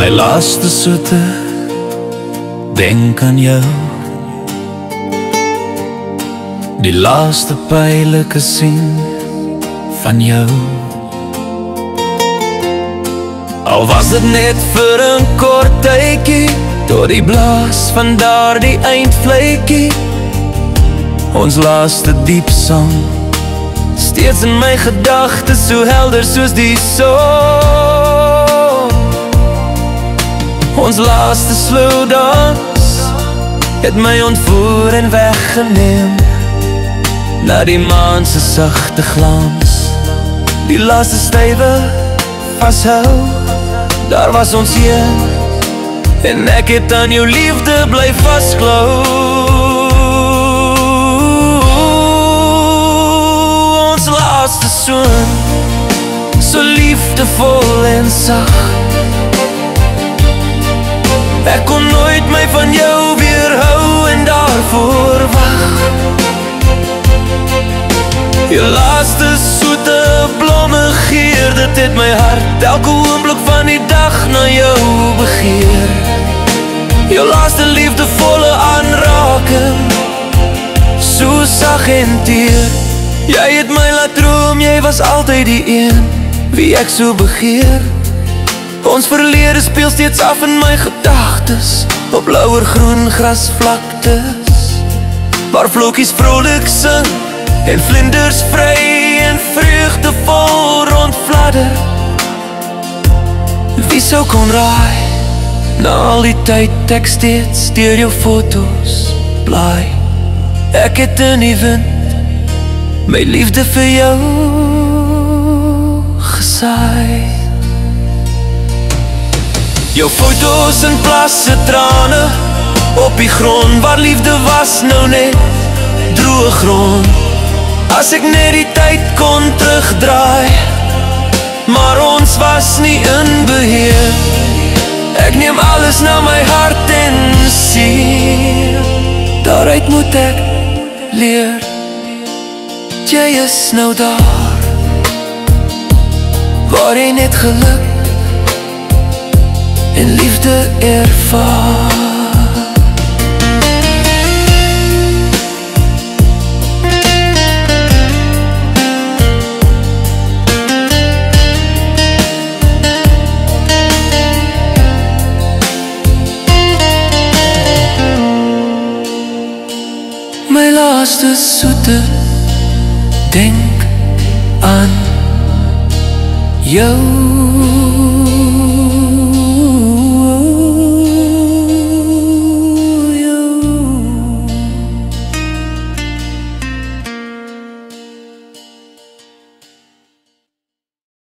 My laaste soete, denk aan jou. Die laaste pijnlijke sien van jou. Al was het net vir 'n kort tydjie, tot die blaas van daardie eindvletjie. Ons laaste diep sang, steeds in my gedagtes, so helder soos die son. Ons laaste slow dance het my ontvoer en weggeneem na die maan se sagte glans. Die laaste stywe vashou, daar was ons een, en ek het aan jou liefde bly vasklou. Ons laaste soen, so liefdevol en sag. Ek kon nooit my van jou weerhou en daarvoor wag. Jou laaste soete blomme geur, dit het my hart elke oomblik van die dag na jou begeer. Jou laaste liefdevolle aanraking, so sag en teer. Jy het my laat droom, jy was altyd die een wie ek so begeer. Ons verlede speel steeds af in my gedagtes, op blauwer groen grasvlaktes, waar vlokkies vrolik sing en vlinders vry en vreugdevol rondfladder. Wie sou kon raai, na al die tyd ek steeds deur jou foto's blaai. Ek het in die wind my liefde vir jou gesaai. Jou foto's in plasse trane, op die grond waar liefde was nou net droë grond. As ek net die tyd kon terugdraai, maar ons was nie in beheer. Ek neem alles na my hart en siel, daaruit moet ek leer. Jy is nou daar, waar jy net geluk en liefde ervaar. My laaste soete, denk aan jou.